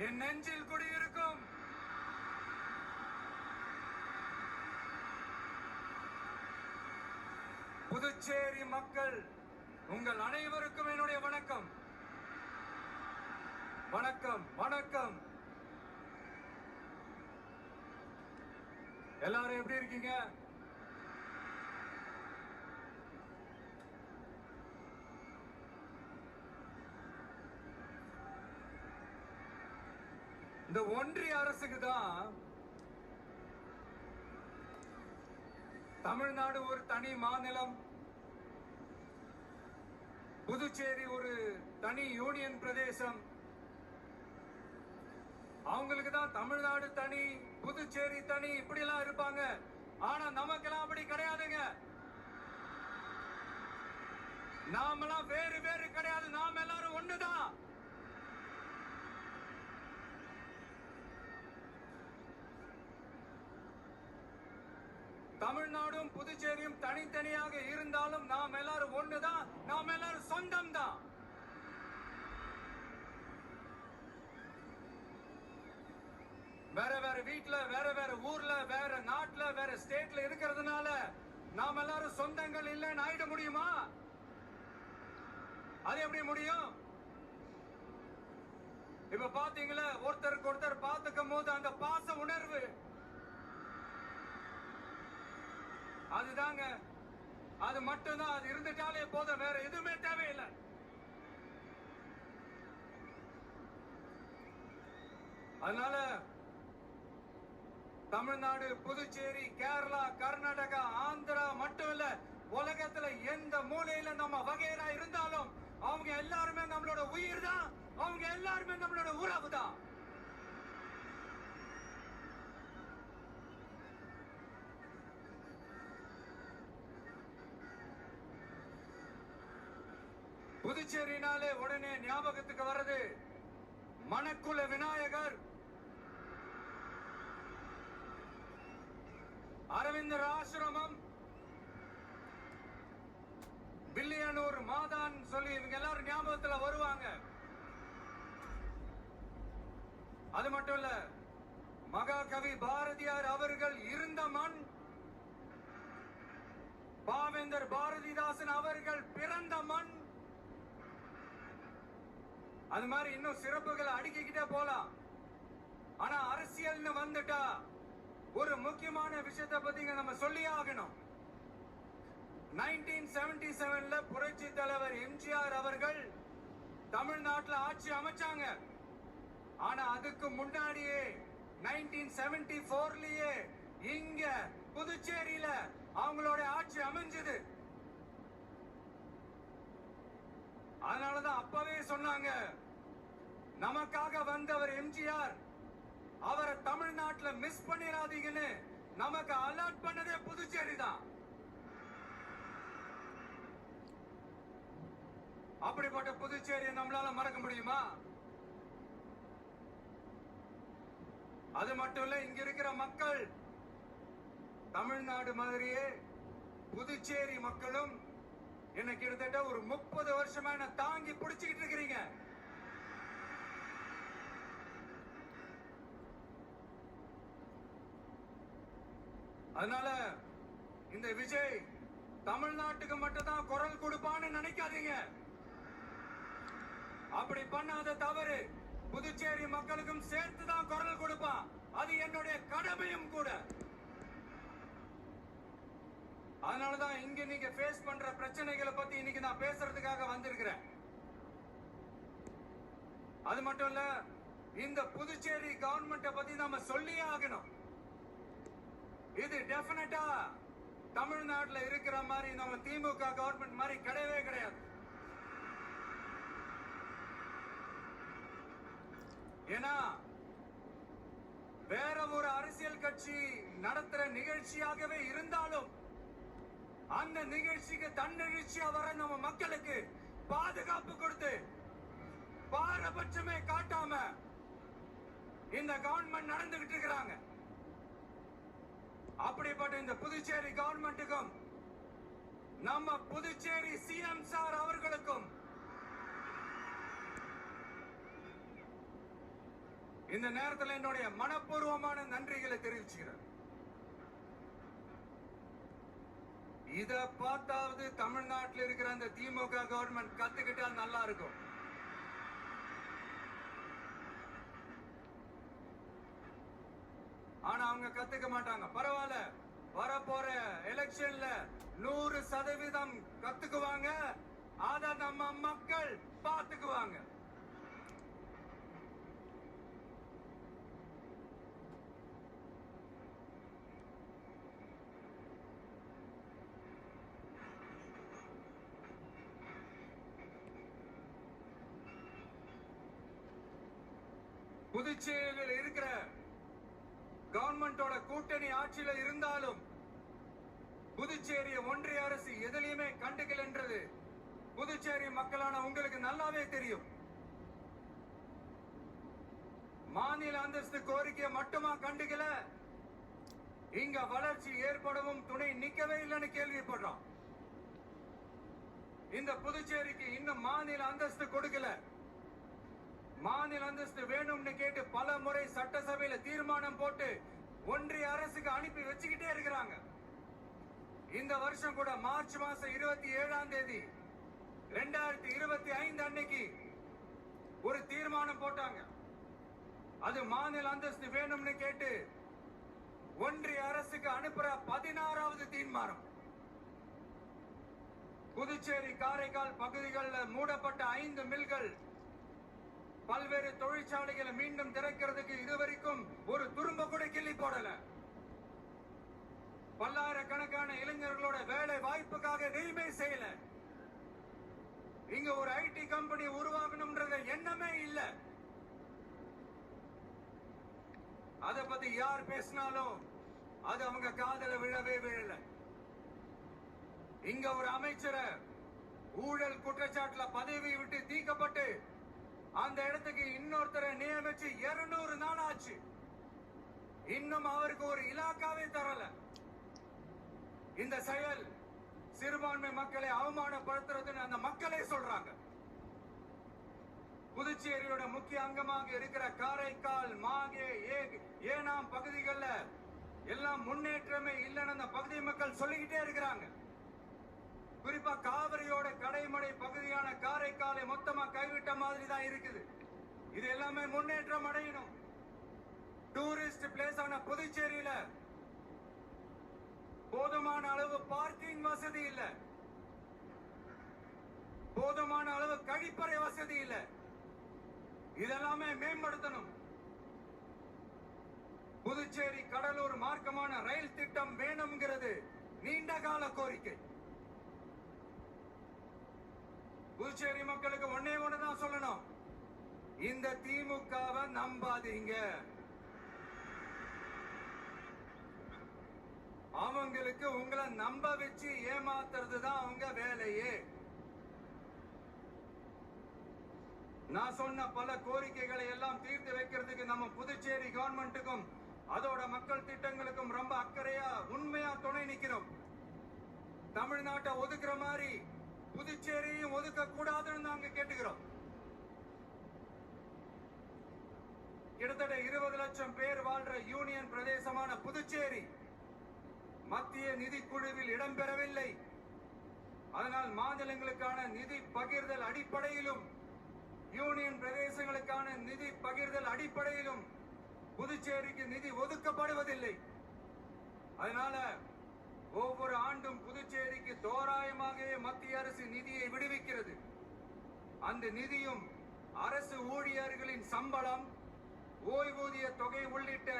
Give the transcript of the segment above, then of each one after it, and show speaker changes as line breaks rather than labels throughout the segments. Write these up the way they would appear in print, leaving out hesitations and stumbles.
என் நெஞ்சில் குடியிருக்கும் புதுச்சேரி மக்கள் உங்கள் அனைவருக்கும் என்னுடைய வணக்கம். வணக்கம் வணக்கம். எல்லாரும் எப்படி இருக்கீங்க? இந்த ஒன்றிய அரசுக்கு தான் தமிழ்நாடு ஒரு தனி மாநிலம், புதுச்சேரி ஒரு தனி யூனியன் பிரதேசம். அவங்களுக்கு தான் தமிழ்நாடு தனி, புதுச்சேரி தனி, இப்படி எல்லாம் இருப்பாங்க. ஆனா நமக்கெல்லாம் அப்படி கிடையாதுங்க. நாமெல்லாம் வேறு வேறு கிடையாது. நாம எல்லாரும் ஒண்ணுதான். தமிழ்நாடும் புதுச்சேரியும் தனித்தனியாக இருந்தாலும் நாம் எல்லாரும் ஒண்ணுதான். நாம் எல்லாரும் சொந்தம் தான். வேற வேற வீட்டுல, வேற வேற ஊர்ல, வேற நாட்டுல, வேற ஸ்டேட்ல இருக்கிறதுனால நாம் எல்லாரும் சொந்தங்கள் இல்லைன்னு ஆயிட முடியுமா? அது எப்படி முடியும்? இப்ப பாத்தீங்களா, ஒருத்தருக்கு ஒருத்தர் பார்த்துக்கும் போது அந்த பாச உணர்வு, அதுதாங்க. அது மட்டும்தான். அது இருந்துட்டாலே போதும், வேற எதுவுமே தேவையில்லை. அதனால தமிழ்நாடு, புதுச்சேரி, கேரளா, கர்நாடகா, ஆந்திரா மட்டும் இல்ல, உலகத்துல எந்த மூலையில நம்ம வகைரா இருந்தாலும் அவங்க எல்லாருமே நம்மளோட உயிர் தான். அவங்க எல்லாருமே நம்மளோட உறவு தான். புதுச்சேரினாலே உடனே ஞாபகத்துக்கு வர்றது மணக்குள விநாயகர், அரவிந்தர் ஆசிரமம், பில்லியனூர் மாதான் சொல்லி இவங்க எல்லாரும் ஞாபகத்துல வருவாங்க. அது மட்டும் இல்ல, மகாகவி பாரதியார் அவர்கள் இருந்த மண், பாவேந்தர் பாரதிதாசன் அவர்கள் பிறந்த மண். அது மாதிரி இன்னும் சிறப்புகளை அடுக்கிக்கிட்டே போலாம். ஆனா அரசியல்னு வந்துட்டா ஒரு முக்கியமான விஷயத்தை பத்தி நம்ம சொல்லியே ஆகணும். 1977 புரட்சி தலைவர் எம்ஜிஆர் அவர்கள் தமிழ்நாட்டில் ஆட்சி அமைச்சாங்க. ஆனா அதுக்கு முன்னாடியே 1974லயே இங்க புதுச்சேரியில அவங்களோட ஆட்சி அமைஞ்சது. அதனாலதான் அப்பவே சொன்னாங்க, நமக்காக வந்தவர் எம்ஜிஆர், அவரை தமிழ்நாட்டில் மிஸ் பண்ணிடாதீங்கன்னு நமக்கு அலர்ட் பண்ணதே புதுச்சேரி தான். அப்படிப்பட்ட புதுச்சேரியை நம்மளால மறக்க முடியுமா? அது மட்டும் இல்ல, இங்க இருக்கிற மக்கள் தமிழ்நாடு மாதிரியே புதுச்சேரி மக்களும் என்ன கிட்டத்தட்ட ஒரு 30 வருஷமா என்ன தாங்கி பிடிச்சுக்கிட்டு இருக்கிறீங்க. அதனால இந்த விஜய் தமிழ்நாட்டுக்கு மட்டும் தான் குரல் கொடுப்பான்னு நினைக்காதீங்க. அப்படி பண்ணாத தவறு புதுச்சேரி மக்களுக்கும் சேர்த்து தான் குரல் கொடுப்பான். அது என்னுடைய கடமையும் கூட. அதனாலதான் இங்க நீங்க ஃபேஸ் பண்ற பிரச்சனைகளை பத்தி இன்னைக்கு நான் பேசுறதுக்காக வந்திருக்கிறேன். அது மட்டும் இல்ல, இந்த புதுச்சேரி கவர்மெண்ட்டை பத்தி நாம சொல்லியே ஆகணும். இது டெஃபினட்டா தமிழ்நாட்டுல இருக்கிற மாதிரி நம்ம திமுக கவர்மெண்ட் மாதிரி கிடையவே கிடையாது. ஏன்னா வேற ஒரு அரசியல் கட்சி நடத்துற நிகழ்ச்சியாகவே இருந்தாலும் அந்த நிகழ்ச்சிக்கு தன்னெழுச்சியா வர நம்ம மக்களுக்கு பாதுகாப்பு கொடுத்து பாரபட்சமே காட்டாம இந்த கவர்மெண்ட் நடந்துகிட்டு இருக்கிறாங்க. அப்படிப்பட்ட இந்த புதுச்சேரி கவர்மெண்ட்டுக்கும் நம்ம புதுச்சேரி சிஎம் சார் அவர்களுக்கும் இந்த நேரத்தில் என்னுடைய மனப்பூர்வமான நன்றிகளை தெரிவிச்சுக்கிறேன். இத பார்த்தாவது தமிழ்நாட்டில் இருக்கிற அந்த திமுக கவர்மெண்ட் கத்துக்கிட்டா நல்லா இருக்கும். ஆனா அவங்க கத்துக்க மாட்டாங்க. பரவாயில்ல, வரப்போற எலெக்ஷன்ல 100% கத்துக்குவாங்க. அத நம்ம மக்கள் பார்த்துக்குவாங்க. புதுச்சேரியில் இருக்கிற கவர்மெண்டோட கூட்டணி ஆட்சியில இருந்தாலும் புதுச்சேரி ஒன்றிய அரசு எதிலையுமே கண்டுக்கல் என்றது புதுச்சேரி மக்களான உங்களுக்கு நல்லாவே தெரியும். மாநில அந்தஸ்து கோரிக்கையை மட்டுமா கண்டுக்கல, இங்க வளர்ச்சி ஏற்படவும் துணை நிக்கவே இல்லைன்னு கேள்விப்படுறோம். இந்த புதுச்சேரிக்கு இன்னும் மாநில அந்தஸ்து கொடுக்கல. மாநில அந்தஸ்து வேணும்னு கேட்டு பல முறை சட்டசபையில தீர்மானம் போட்டு ஒன்றிய அரசுக்கு அனுப்பி வச்சுக்கிட்டே இருக்கிறாங்க. இந்த வருஷம் கூட மார்ச் மாசம் 27ஆம் தேதி 2025 அன்னைக்கு ஒரு தீர்மானம் போட்டாங்க. அது மாநில அந்தஸ்து வேணும்னு கேட்டு ஒன்றிய அரசுக்கு அனுப்புற 16வது தீர்மானம். புதுச்சேரி காரைக்கால் பகுதிகளில் மூடப்பட்ட 5 மில்கள், பல்வேறு தொழிற்சாலைகளை மீண்டும் திறக்கிறதுக்கு இதுவரைக்கும் ஒரு துரும்ப கூட கிள்ளி போடல. பல்லாயிரக்கணக்கான இளைஞர்களோட வேலை வாய்ப்புக்காக எதுவுமே செய்யல. இங்க ஒரு ஐடி கம்பெனி உருவாகணும்ன்ற எண்ணமே இல்ல. அத பத்தி யார் பேசினாலும் அது அவங்க காதல விழவே விழல. இங்க ஒரு அமைச்சரை ஊழல் குற்றச்சாட்டுல பதவி விட்டு நீக்கப்பட்டு அந்த இடத்துக்கு இன்னொருத்தரை நியமிச்சு 200 நாள் ஆச்சு. இன்னும் அவருக்கு ஒரு இலாக்காவே தரல. இந்த செயல் சிறுபான்மை மக்களை அவமானப்படுத்துறதுன்னு அந்த மக்களே சொல்றாங்க. புதுச்சேரியோட முக்கிய அங்கமாக இருக்கிற காரைக்கால், மாகே, ஏனாம் பகுதிகளில் எல்லாம் முன்னேற்றமே இல்லைன்னு அந்த பகுதி மக்கள் சொல்லிக்கிட்டே இருக்கிறாங்க. குறிப்பா காவிரியோட கடைமடை பகுதியான காரைக்காலை மொத்தமா கைவிட்ட மாதிரி தான் இருக்குது. இது எல்லாமே முன்னேற்றம் அடையணும். டூரிஸ்ட் பிளேஸ் ஆன புதுச்சேரியில போதுமான அளவு பார்க்கிங் வசதி இல்ல, போதுமான அளவு கழிப்பறை வசதி இல்ல. இதெல்லாமே மேம்படுத்தணும். புதுச்சேரி கடலூர் மார்க்கமான ரயில் திட்டம் வேணும்ங்கிறது நீண்ட கால கோரிக்கை. புதுச்சேரி மக்களுக்கு ஒன்னே ஒண்ணுதான் சொல்லணும், இந்த திமுகவை நம்பாதீங்க. அவங்களுக்கு உங்களை நம்ப வச்சு ஏமாத்துறது தான் அவங்க வேலையே. நான் சொன்ன பல கோரிக்கைகளை எல்லாம் தீர்த்து வைக்கிறதுக்கு நம்ம புதுச்சேரி கவர்மெண்ட்டுக்கும் அதோட மக்கள் திட்டங்களுக்கும் ரொம்ப அக்கறையா உண்மையா துணை நிக்கிறோம். தமிழ்நாட்டை ஒதுக்குற மாதிரி புதுச்சேரியும் ஒதுக்க கூடாதுன்னு நாங்க கேட்டுக்கிறோம். கிட்டத்தட்ட 20 லட்சம் பேர் வாழ்ற யூனியன் பிரதேசமான புதுச்சேரி மத்திய நிதி குழுவில் இடம்பெறவில்லை. அதனால் மாநிலங்களுக்கான நிதி பகிர்தல் அடிப்படையிலும் யூனியன் பிரதேசங்களுக்கான நிதி பகிர்தல் அடிப்படையிலும் புதுச்சேரிக்கு நிதி ஒதுக்கப்படுவதில்லை. அதனால ஒவ்வொரு ஆண்டும் புதுச்சேரிக்கு தோராயமாகவே மத்திய அரசு நிதியை விடுவிக்கிறது. அந்த நிதியும் அரசு ஊழியர்களின் சம்பளம், ஓய்வூதிய தொகை உள்ளிட்ட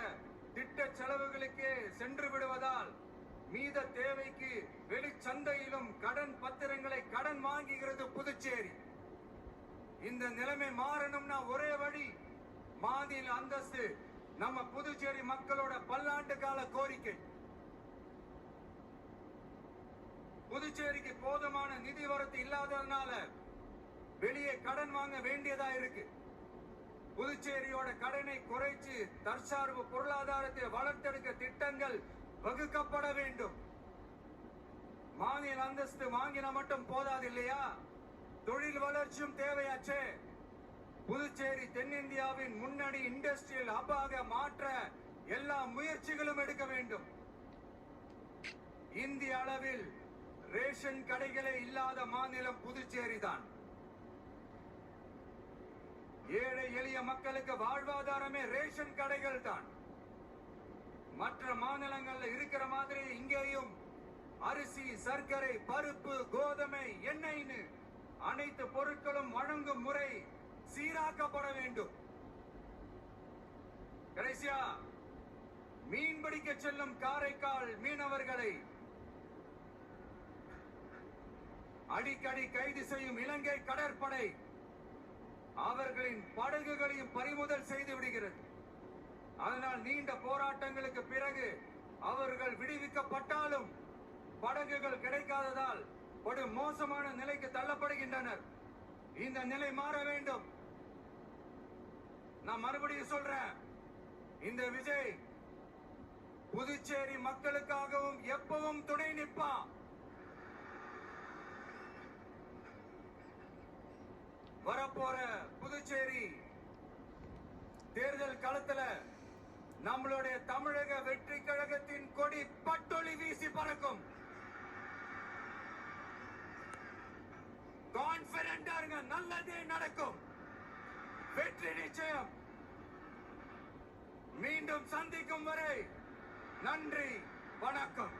திட்ட செலவுகளுக்கே சென்று விடுவதால் மீத தேவைக்கு வெளிச்சந்தையிலும் கடன் பத்திரங்களை கடன் வாங்குகிறது புதுச்சேரி. இந்த நிலைமை மாறணும்னா ஒரே வழி, மாநில அந்தஸ்து நம்ம புதுச்சேரி மக்களோட பல்லாண்டு கால கோரிக்கை. புதுச்சேரிக்கு போதுமான நிதி வரத்து இல்லாததுனால வெளியே கடன் வாங்க வேண்டியதா இருக்கு. புதுச்சேரியோட கடனை குறைச்சு தற்சார்பு பொருளாதாரத்தை வளர்த்தெடுக்க திட்டங்கள் வகுக்கப்பட வேண்டும். மாநில அந்தஸ்து வாங்கினா மட்டும் போதாது இல்லையா, தொழில் வளர்ச்சியும் தேவையாச்சே. புதுச்சேரி தென்னிந்தியாவின் முன்னணி இண்டஸ்ட்ரியல் ஹப்பாக மாற்ற எல்லா முயற்சிகளும் எடுக்க வேண்டும். இந்திய அளவில் ரேஷன் கடைகளே இல்லாத மாநிலம் புதுச்சேரி தான். ஏழை எளிய மக்களுக்கு வாழ்வாதாரமே ரேஷன் கடைகள் தான். மற்ற மாநிலங்கள்ல இருக்கிற மாதிரி இங்கேயும் அரிசி, சர்க்கரை, பருப்பு, கோதுமை, எண்ணெய்னு அனைத்து பொருட்களும் வழங்கும் முறை சீராக்கப்பட வேண்டும். கடைசியா மீன் பிடிக்க செல்லும் காரைக்கால் மீனவர்களை அடிக்கடி கைது செய்யும் இலங்கை கடற்படை அவர்களின் படகுகளையும் பறிமுதல் செய்து விடுகிறது. அதனால் நீண்ட போராட்டங்களுக்கு பிறகு அவர்கள் விடுவிக்கப்பட்டாலும் படகுகள் கிடைக்காததால் ஒரு மோசமான நிலைக்கு தள்ளப்படுகின்றனர். இந்த நிலை மாற வேண்டும். நான் மறுபடியும் சொல்றேன், இந்த விஜய் புதுச்சேரி மக்களுக்காகவும் எப்பவும் துணை நிற்பான். வரப்போற புதுச்சேரி தேர்தல் களத்துல நம்மளுடைய தமிழக வெற்றி கழகத்தின் கொடி பட்டொளி வீசி பறக்கும். கான்பிடென்டா இருங்க, நல்லதே நடக்கும். வெற்றி நிச்சயம். மீண்டும் சந்திக்கும் வரை நன்றி, வணக்கம்.